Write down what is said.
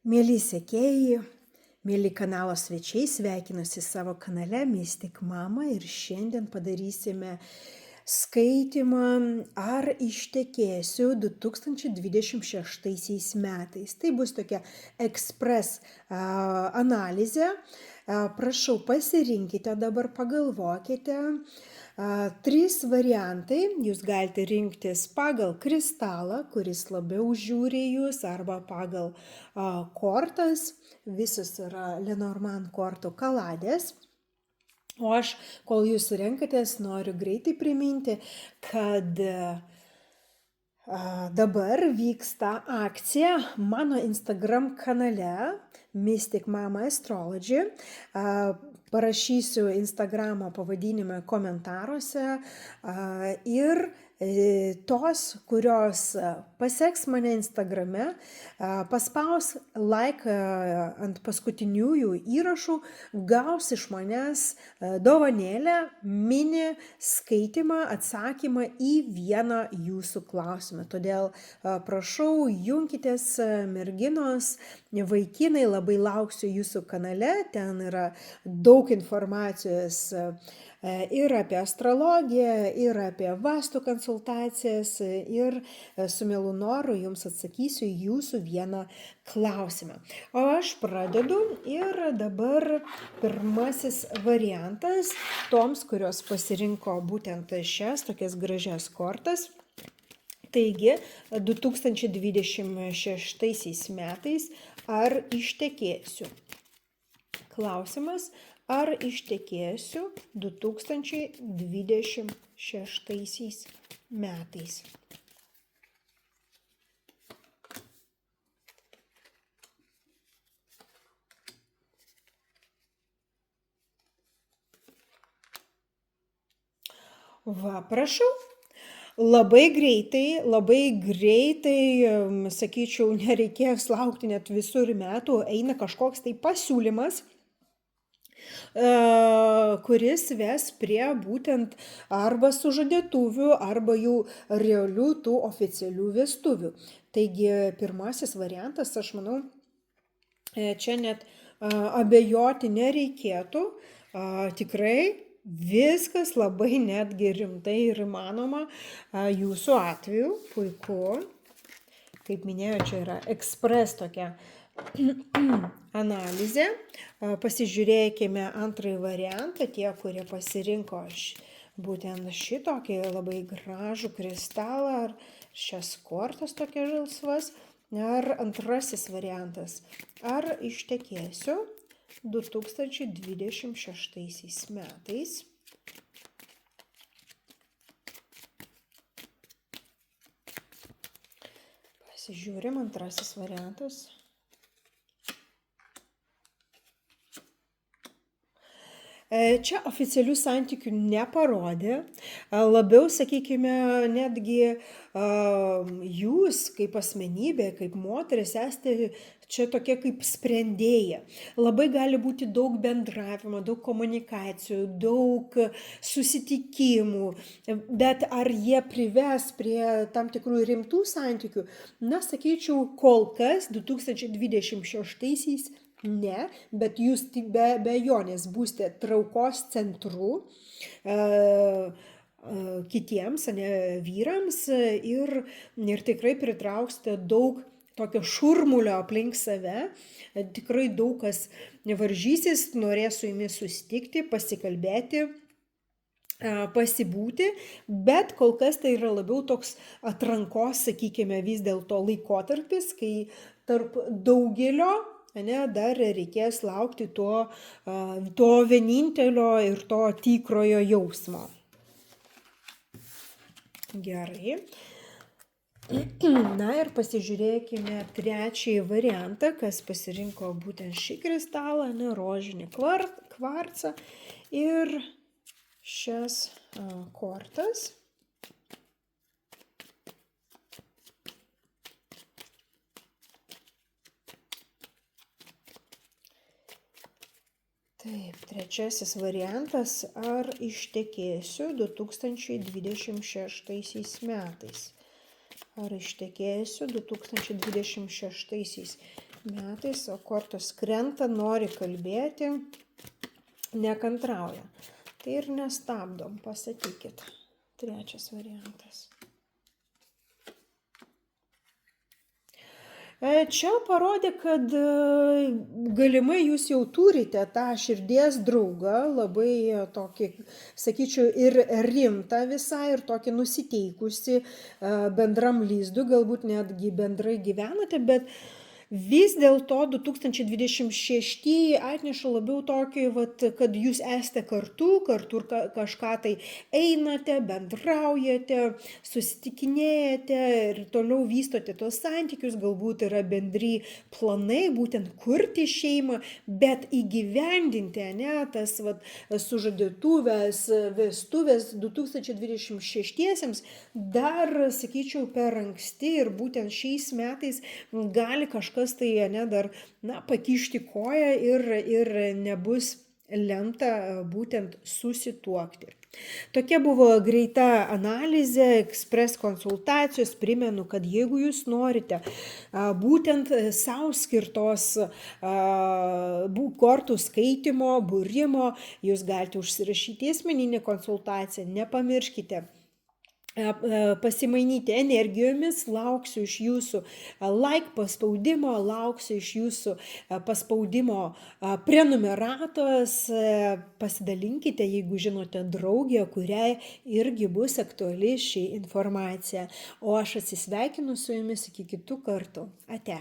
Mėly sekėjai, mėly kanalo svečiai, sveikinuosi savo kanale Mystic Mama ir šiandien padarysime skaitimą Ar ištekėsiu 2026 metais. Tai bus tokia ekspres analizė. Prašau, pasirinkite dabar, pagalvokite. Trys variantai, jūs galite rinktis pagal kristalą, kuris labiau žiūri jūs, arba pagal kortas, visos yra Lenormand kortų kaladės. O aš, kol jūs renkatės, noriu greitai priminti, kad dabar vyksta akcija mano Instagram kanale Mystic Mama Astrology. Parašysiu Instagramo pavadinimą komentaruose ir tos, kurios paseks mane Instagrame, paspaus like ant paskutiniųjų įrašų, gaus iš manęs dovanėlę, mini skaitymą, atsakymą į vieną jūsų klausimą. Todėl prašau, junkitės merginos, vaikinai, labai lauksiu jūsų kanale, ten yra daug informacijos ir apie astrologiją, ir apie vastų konsultacijas, ir su mielu noru jums atsakysiu į jūsų vieną klausimą. O aš pradedu ir dabar pirmasis variantas toms, kurios pasirinko būtent šias tokias gražias kortas. Taigi, 2026 metais ar ištekėsiu? Klausimas, ar ištekėsiu 2026 metais? Va, prašau. Labai greitai, sakyčiau, nereikės laukti net visur metų, eina kažkoks tai pasiūlymas, kuris ves prie būtent arba sužadėtuvių, arba jau realių tų oficialių vestuvių. Taigi pirmasis variantas, aš manau, čia net abejoti nereikėtų, tikrai viskas labai netgi rimtai ir įmanoma jūsų atveju, puiku. Kaip minėjau, čia yra ekspres tokia analizė. Pasižiūrėkime antrąjį variantą, tie, kurie pasirinko būtent šitokį labai gražų kristalą ar šias kortas tokia žalsvas. Ar antrasis variantas, ar ištekėsiu 2026 metais? Pasižiūrim, antrasis variantas. Čia oficialių santykių neparodė, labiau, sakykime, netgi jūs kaip asmenybė, kaip moteris esate čia tokia kaip sprendėja. Labai gali būti daug bendravimo, daug komunikacijų, daug susitikimų, bet ar jie prives prie tam tikrų rimtų santykių? Na, sakyčiau, kol kas 2026 ne, bet jūs be abejonės būsite traukos centru kitiems vyrams ir tikrai pritrauksite daug tokio šurmulio aplink save. Tikrai daug kas varžysis, norės su jumis susitikti, pasikalbėti, pasibūti, bet kol kas tai yra labiau toks atrankos, sakykime, vis dėlto laikotarpis, kai tarp daugelio dar reikės laukti to vienintelio ir to tikrojo jausmo. Gerai. Na ir pasižiūrėkime trečiąjį variantą, kas pasirinko būtent šį kristalą, rožinį kvarcą ir šias kortas. Taip, trečiasis variantas, ar ištekėsiu 2026 metais? Ar ištekėsiu 2026 metais, o kortos krenta, nori kalbėti, nekantrauja. Tai ir nestabdom, pasakykit. Trečias variantas. Čia parodė, kad galimai jūs jau turite tą širdies draugą, labai tokį, sakyčiau, ir rimtą visai, ir tokį nusiteikusi bendram lyzdui, galbūt netgi bendrai gyvenate, bet vis dėlto 2026 atneša labiau tokį, kad jūs esate kartu ir kažką tai einate, bendraujate, susitikinėjate ir toliau vystote tos santykius, galbūt yra bendri planai, būtent kurti šeimą, bet įgyvendinti, tas sužadėtuvės, vestuvės 2026-iesiems dar, sakyčiau, per anksti ir būtent šiais metais gali kažkas tai dar pakišti koją ir nebus lemta būtent susituokti. Tokia buvo greita analizė, ekspres konsultacijos. Primenu, kad jeigu jūs norite būtent savo skirtos kortų skaitimo, būrimo, jūs galite užsirašyti asmeninę konsultaciją, nepamirškite pasimainyti energijomis, lauksiu iš jūsų like paspaudimo, lauksiu iš jūsų paspaudimo prenumeratos, pasidalinkite, jeigu žinote draugę, kuriai irgi bus aktuali ši informacija. O aš atsisveikinu su jumis iki kitų kartų. Ate.